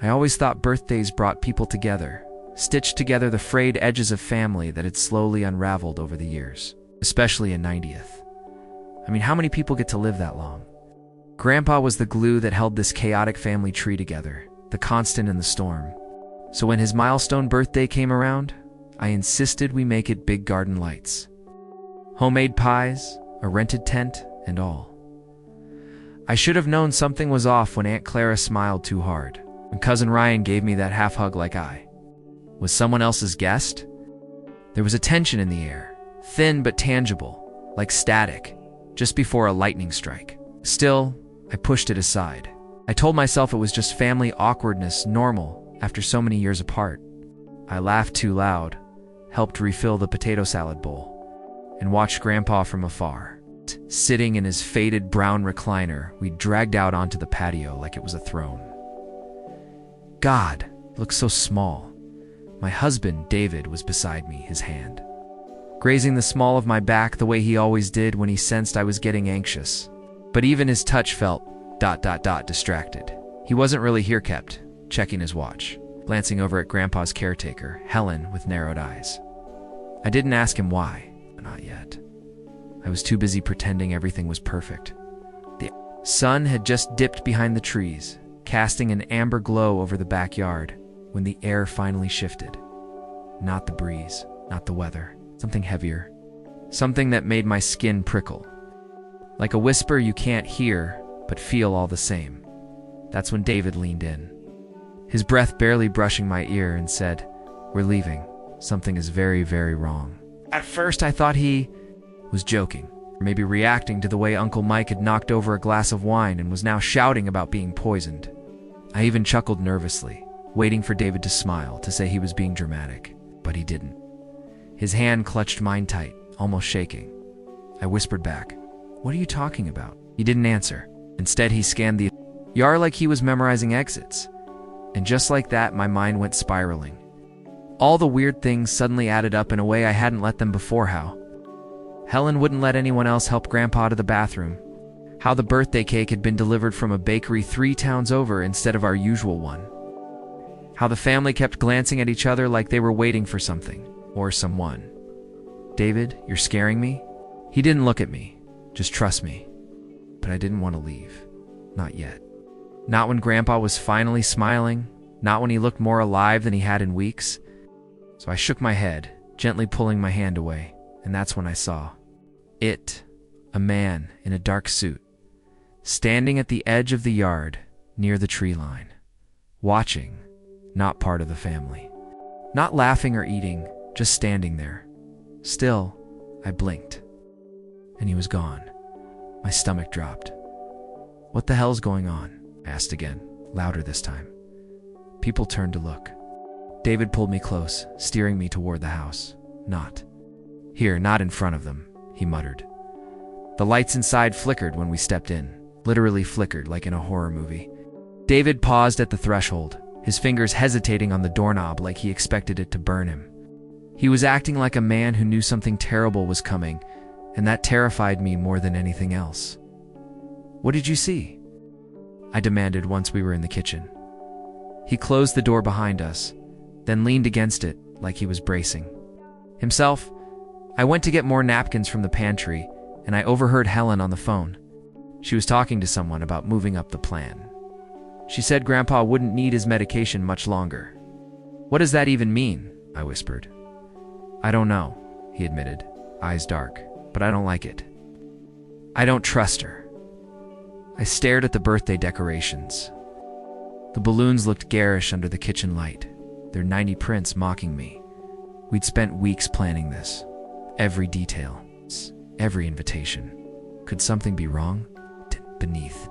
I always thought birthdays brought people together, stitched together the frayed edges of family that had slowly unraveled over the years, especially a 90th. I mean, how many people get to live that long? Grandpa was the glue that held this chaotic family tree together, the constant in the storm. So when his milestone birthday came around, I insisted we make it big garden lights. Homemade pies, a rented tent, and all. I should have known something was off when Aunt Clara smiled too hard, when Cousin Ryan gave me that half hug like I was someone else's guest. There was a tension in the air, thin but tangible, like static, just before a lightning strike. Still, I pushed it aside. I told myself it was just family awkwardness, normal after so many years apart. I laughed too loud, helped refill the potato salad bowl, and watched Grandpa from afar. Sitting in his faded brown recliner, we dragged out onto the patio like it was a throne. God, it looked so small. My husband, David, was beside me, his hand grazing the small of my back the way he always did when he sensed I was getting anxious. But even his touch felt ... distracted. He wasn't really here, kept checking his watch, glancing over at Grandpa's caretaker, Helen, with narrowed eyes. I didn't ask him why, not yet. I was too busy pretending everything was perfect. The sun had just dipped behind the trees, casting an amber glow over the backyard, when the air finally shifted. Not the breeze, not the weather, something heavier, something that made my skin prickle. Like a whisper you can't hear, but feel all the same. That's when David leaned in, his breath barely brushing my ear, and said, "We're leaving. Something is very, very wrong." At first I thought he was joking, or maybe reacting to the way Uncle Mike had knocked over a glass of wine and was now shouting about being poisoned. I even chuckled nervously, waiting for David to smile, to say he was being dramatic, but he didn't. His hand clutched mine tight, almost shaking. I whispered back, "What are you talking about?" He didn't answer. Instead, he scanned the yard like he was memorizing exits. And just like that, my mind went spiraling. All the weird things suddenly added up in a way I hadn't let them before. How Helen wouldn't let anyone else help Grandpa to the bathroom. How the birthday cake had been delivered from a bakery 3 towns over instead of our usual one. How the family kept glancing at each other like they were waiting for something, or someone. "David, you're scaring me?" He didn't look at me, just trust me. But I didn't want to leave. Not yet. Not when Grandpa was finally smiling, not when he looked more alive than he had in weeks. So I shook my head, gently pulling my hand away, and that's when I saw it, a man in a dark suit, standing at the edge of the yard near the tree line, watching, not part of the family. Not laughing or eating, just standing there. Still, I blinked, and he was gone. My stomach dropped. "What the hell's going on?" I asked again, louder this time. People turned to look. David pulled me close, steering me toward the house. "Not here, not in front of them," he muttered. The lights inside flickered when we stepped in, literally flickered like in a horror movie. David paused at the threshold, his fingers hesitating on the doorknob like he expected it to burn him. He was acting like a man who knew something terrible was coming, and that terrified me more than anything else. "What did you see?" I demanded once we were in the kitchen. He closed the door behind us, then leaned against it like he was bracing himself. I went to get more napkins from the pantry, and I overheard Helen on the phone. She was talking to someone about moving up the plan. She said Grandpa wouldn't need his medication much longer. "What does that even mean?" I whispered. "I don't know," he admitted, eyes dark, "but I don't like it. I don't trust her." I stared at the birthday decorations. The balloons looked garish under the kitchen light, their 90 prints mocking me. We'd spent weeks planning this. Every detail, every invitation. Could something be wrong? Beneath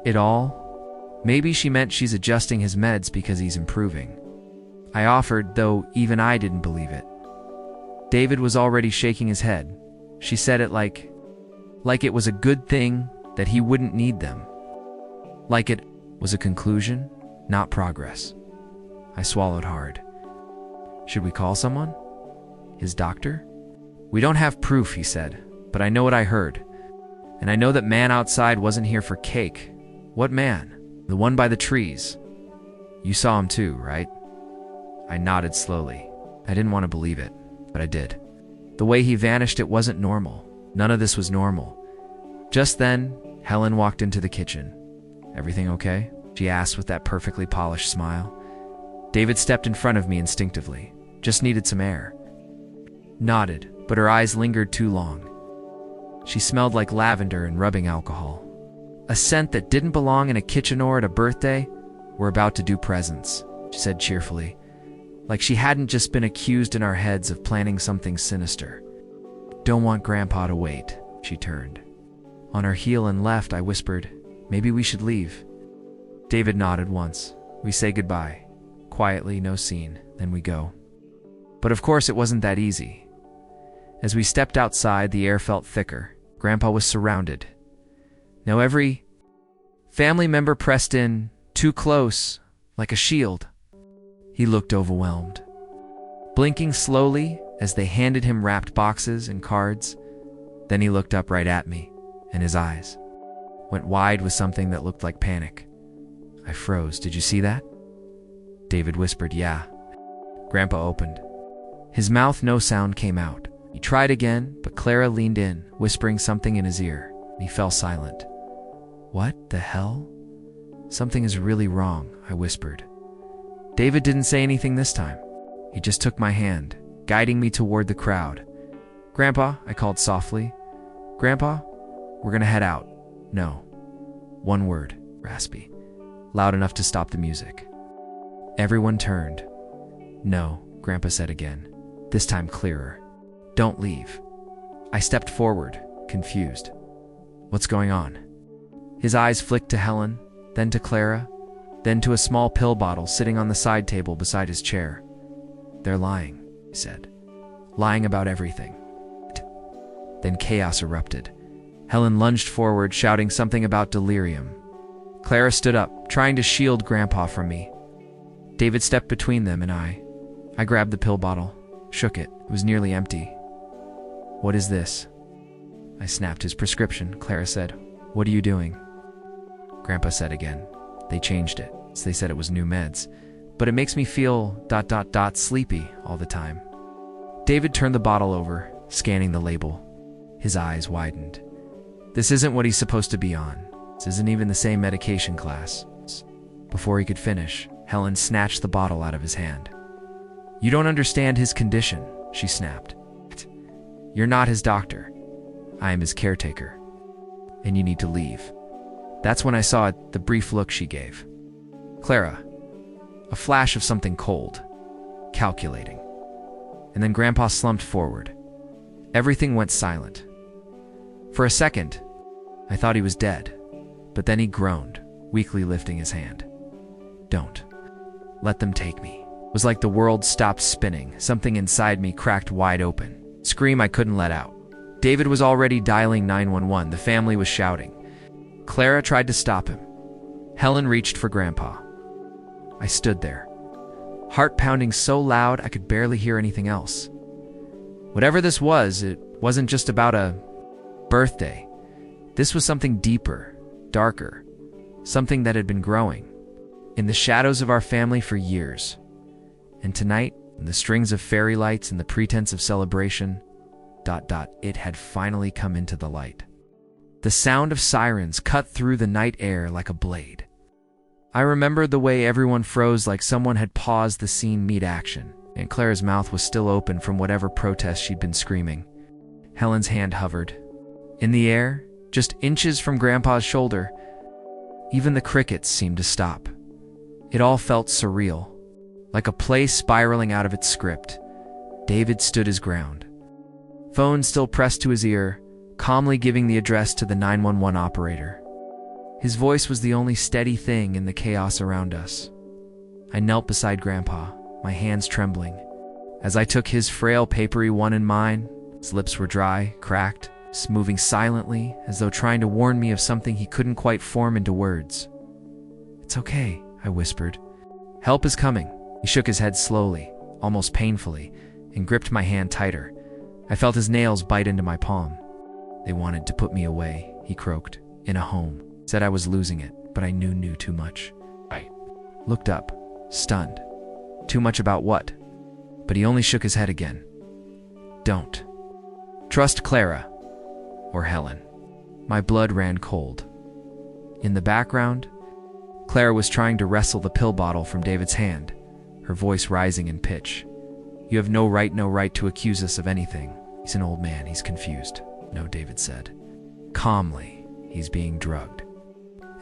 it all? Maybe she meant she's adjusting his meds because he's improving. I offered, though even I didn't believe it. David was already shaking his head. She said it like it was a good thing that he wouldn't need them. Like it was a conclusion, not progress. I swallowed hard. Should we call someone? His doctor? "We don't have proof," he said, "but I know what I heard. And I know that man outside wasn't here for cake." "What man?" "The one by the trees." You saw him too, right? I nodded slowly. I didn't want to believe it, but I did. The way he vanished, it wasn't normal. None of this was normal. Just then, Helen walked into the kitchen. Everything okay? She asked with that perfectly polished smile. David stepped in front of me instinctively. Just needed some air. Nodded, but her eyes lingered too long. She smelled like lavender and rubbing alcohol. A scent that didn't belong in a kitchen or at a birthday. We're about to do presents, she said cheerfully, like she hadn't just been accused in our heads of planning something sinister. Don't want Grandpa to wait, she turned. On her heel and left, I whispered, maybe we should leave. David nodded once. We say goodbye. Quietly, no scene, then we go. But of course it wasn't that easy. As we stepped outside, the air felt thicker. Grandpa was surrounded. Now every family member pressed in, too close, like a shield. He looked overwhelmed. Blinking slowly as they handed him wrapped boxes and cards, then he looked up right at me, and his eyes went wide with something that looked like panic. I froze. Did you see that? David whispered, yeah. Grandpa opened. His mouth, no sound came out. He tried again, but Clara leaned in, whispering something in his ear, and he fell silent. What the hell? Something is really wrong, I whispered. David didn't say anything this time. He just took my hand, guiding me toward the crowd. Grandpa, I called softly. Grandpa, we're gonna head out. No. One word, raspy, loud enough to stop the music. Everyone turned. No, Grandpa said again, this time clearer. Don't leave. I stepped forward, confused. What's going on? His eyes flicked to Helen, then to Clara, then to a small pill bottle sitting on the side table beside his chair. They're lying, he said. Lying about everything. Then chaos erupted. Helen lunged forward, shouting something about delirium. Clara stood up, trying to shield Grandpa from me. David stepped between them and I grabbed the pill bottle, shook it. It was nearly empty. What is this? I snapped. His prescription, Clara said. What are you doing? Grandpa said again. They changed it. So they said it was new meds. But it makes me feel ... sleepy all the time. David turned the bottle over, scanning the label. His eyes widened. This isn't what he's supposed to be on. This isn't even the same medication class. Before he could finish, Helen snatched the bottle out of his hand. You don't understand his condition, she snapped. You're not his doctor. I am his caretaker. And you need to leave. That's when I saw it, the brief look she gave. Clara. A flash of something cold. Calculating. And then Grandpa slumped forward. Everything went silent. For a second, I thought he was dead. But then he groaned, weakly lifting his hand. Don't. Let them take me. It was like the world stopped spinning. Something inside me cracked wide open. Scream I couldn't let out. David was already dialing 911. The family was shouting. Clara tried to stop him. Helen reached for Grandpa. I stood there, heart pounding so loud I could barely hear anything else. Whatever this was, it wasn't just about a birthday. This was something deeper, darker, something that had been growing in the shadows of our family for years. And tonight, in the strings of fairy lights and the pretense of celebration, ... it had finally come into the light. The sound of sirens cut through the night air like a blade. I remembered the way everyone froze, like someone had paused the scene mid-action, and Clara's mouth was still open from whatever protest she'd been screaming. Helen's hand hovered. In the air, just inches from Grandpa's shoulder, even the crickets seemed to stop. It all felt surreal, like a play spiraling out of its script. David stood his ground. Phone still pressed to his ear, calmly giving the address to the 911 operator. His voice was the only steady thing in the chaos around us. I knelt beside Grandpa, my hands trembling. As I took his frail, papery one in mine, his lips were dry, cracked, moving silently, as though trying to warn me of something he couldn't quite form into words. It's okay, I whispered. Help is coming. He shook his head slowly, almost painfully, and gripped my hand tighter. I felt his nails bite into my palm. They wanted to put me away, he croaked, in a home. Said I was losing it, but I knew too much. I looked up. stunned. Too much about what? But he only shook his head again. Don't. Trust Clara. Or Helen. My blood ran cold. In the background, Clara was trying to wrestle the pill bottle from David's hand, her voice rising in pitch. You have no right to accuse us of anything. He's an old man, he's confused. No, David said. Calmly, he's being drugged.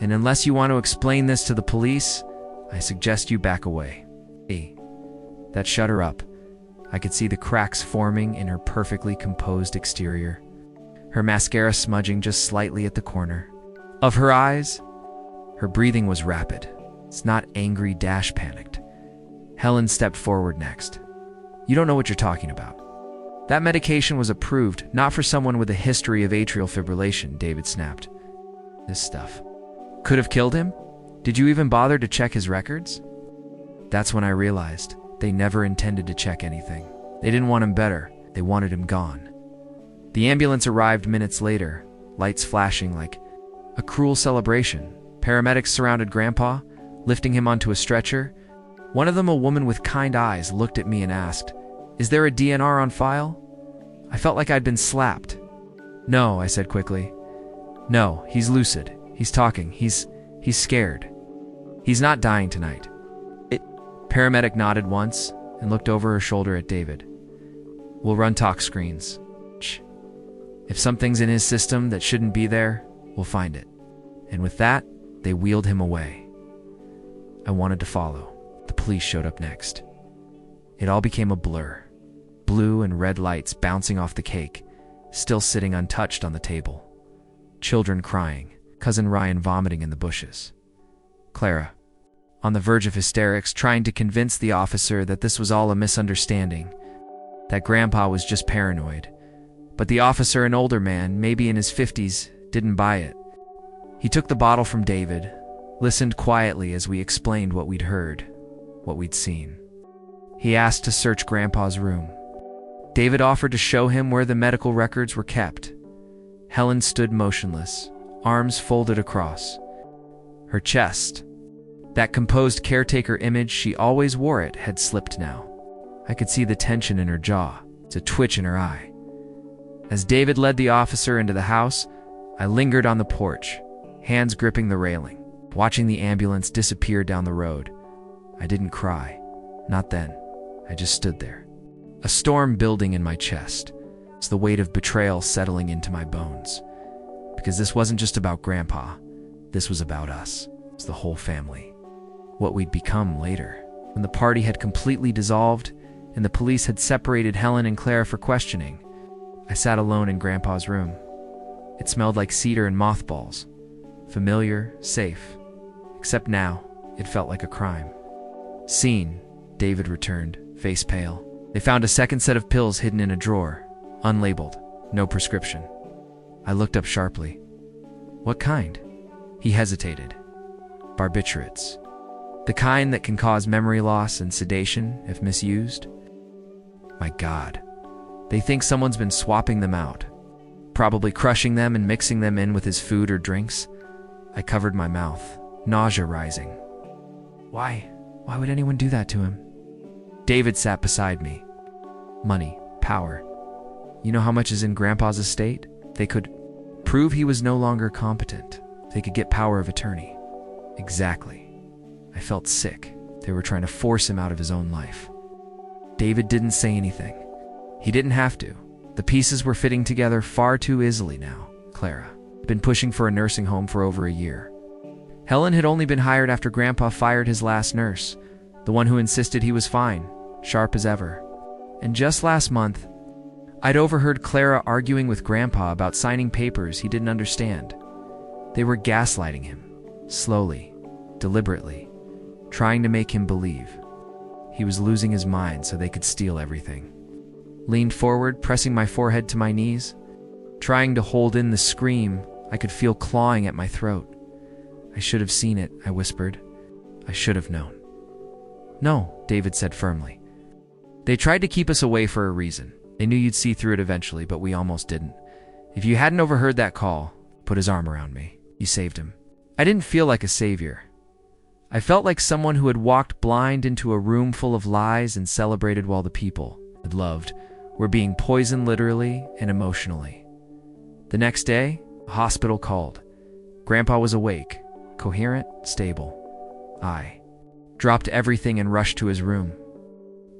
And unless you want to explain this to the police, I suggest you back away. That shut her up. I could see the cracks forming in her perfectly composed exterior, her mascara smudging just slightly at the corner of her eyes. Her breathing was rapid. It's not angry dash panicked. Helen stepped forward next. You don't know what you're talking about. That medication was approved not for someone with a history of atrial fibrillation, David snapped. This stuff could have killed him? Did you even bother to check his records? That's when I realized they never intended to check anything. They didn't want him better. They wanted him gone. The ambulance arrived minutes later, lights flashing like a cruel celebration. Paramedics surrounded Grandpa, lifting him onto a stretcher. One of them, a woman with kind eyes, looked at me and asked, Is there a DNR on file? I felt like I'd been slapped. No, I said quickly. No, he's lucid. He's talking. He's scared. He's not dying tonight. Paramedic nodded once and looked over her shoulder at David. We'll run talk screens. If something's in his system that shouldn't be there, we'll find it. And with that, they wheeled him away. I wanted to follow. The police showed up next. It all became a blur. Blue and red lights bouncing off the cake, still sitting untouched on the table. Children crying, Cousin Ryan vomiting in the bushes. Clara, on the verge of hysterics, trying to convince the officer that this was all a misunderstanding, that Grandpa was just paranoid. But the officer, an older man, maybe in his 50s, didn't buy it. He took the bottle from David, listened quietly as we explained what we'd heard, what we'd seen. He asked to search Grandpa's room. David offered to show him where the medical records were kept. Helen stood motionless, arms folded across. Her chest, that composed caretaker image she always wore, it had slipped now. I could see the tension in her jaw, the twitch in her eye. As David led the officer into the house, I lingered on the porch, hands gripping the railing, watching the ambulance disappear down the road. I didn't cry. Not then. I just stood there. A storm building in my chest. It's the weight of betrayal settling into my bones. Because this wasn't just about Grandpa. This was about us. It was the whole family. What we'd become later. When the party had completely dissolved and the police had separated Helen and Clara for questioning, I sat alone in Grandpa's room. It smelled like cedar and mothballs. Familiar, safe. Except now, it felt like a crime. Seen, David returned, face pale. They found a second set of pills hidden in a drawer, unlabeled, no prescription. I looked up sharply. What kind? He hesitated. Barbiturates. The kind that can cause memory loss and sedation if misused. My God. They think someone's been swapping them out, probably crushing them and mixing them in with his food or drinks. I covered my mouth, nausea rising. Why would anyone do that to him? David sat beside me. Money, power. You know how much is in Grandpa's estate? They could prove he was no longer competent. They could get power of attorney. Exactly. I felt sick. They were trying to force him out of his own life. David didn't say anything. He didn't have to. The pieces were fitting together far too easily now. Clara had been pushing for a nursing home for over a year. Helen had only been hired after Grandpa fired his last nurse, the one who insisted he was fine, sharp as ever. And just last month, I'd overheard Clara arguing with Grandpa about signing papers he didn't understand. They were gaslighting him, slowly, deliberately, trying to make him believe he was losing his mind so they could steal everything. Leaned forward, pressing my forehead to my knees, trying to hold in the scream I could feel clawing at my throat. I should have seen it, I whispered. I should have known. No, David said firmly. They tried to keep us away for a reason. They knew you'd see through it eventually, but we almost didn't. If you hadn't overheard that call, put his arm around me. You saved him. I didn't feel like a savior. I felt like someone who had walked blind into a room full of lies and celebrated while the people I'd loved were being poisoned literally and emotionally. The next day, a hospital called. Grandpa was awake, coherent, stable. I dropped everything and rushed to his room.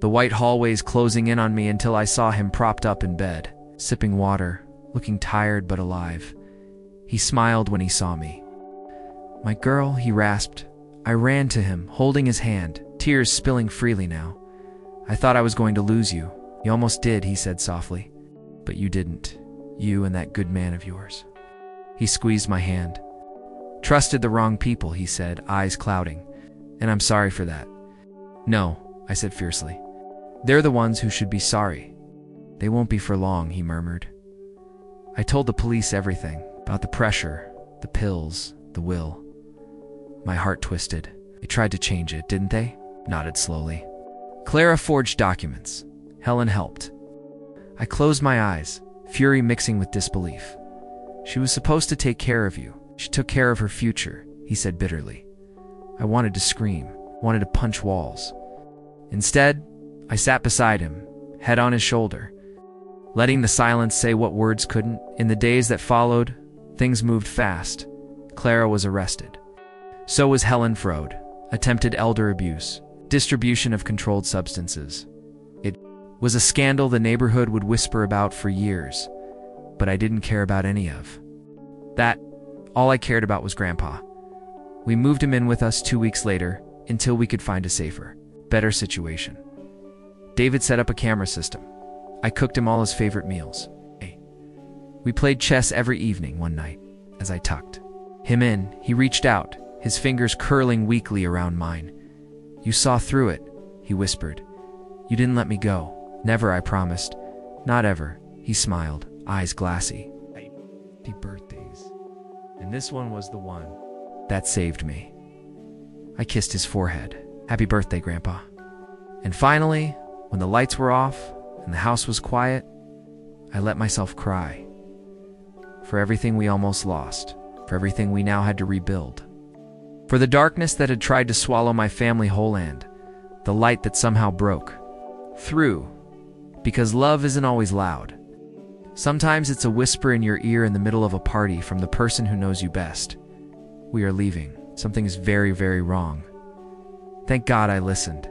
The white hallways closing in on me until I saw him propped up in bed, sipping water, looking tired but alive. He smiled when he saw me. "My girl," he rasped. I ran to him, holding his hand, tears spilling freely now. "I thought I was going to lose you. You almost did," he said softly. "But you didn't. You and that good man of yours." He squeezed my hand. "Trusted the wrong people," he said, eyes clouding. "And I'm sorry for that." "No," I said fiercely. "They're the ones who should be sorry." "They won't be for long," he murmured. I told the police everything, about the pressure, the pills, the will. My heart twisted. They tried to change it, didn't they? Nodded slowly. Clara forged documents. Helen helped. I closed my eyes, fury mixing with disbelief. "She was supposed to take care of you. She took care of her future," he said bitterly. I wanted to scream, wanted to punch walls. Instead, I sat beside him, head on his shoulder, letting the silence say what words couldn't. In the days that followed, things moved fast. Clara was arrested. So was Helen Frode. Attempted elder abuse, distribution of controlled substances. It was a scandal the neighborhood would whisper about for years, but I didn't care about any of that. All I cared about was Grandpa. We moved him in with us 2 weeks later, until we could find a safer, better situation. David set up a camera system. I cooked him all his favorite meals. We played chess every evening one night. As I tucked him in, he reached out, his fingers curling weakly around mine. "You saw through it," he whispered. "You didn't let me go. Never, I promised. Not ever." He smiled, eyes glassy. Happy birthdays. And this one was the one that saved me. I kissed his forehead. "Happy birthday, Grandpa." And finally, when the lights were off and the house was quiet, I let myself cry. For everything we almost lost, for everything we now had to rebuild. For the darkness that had tried to swallow my family whole and the light that somehow broke through. Because love isn't always loud. Sometimes it's a whisper in your ear in the middle of a party from the person who knows you best. "We are leaving. Something is very, very wrong." Thank God I listened.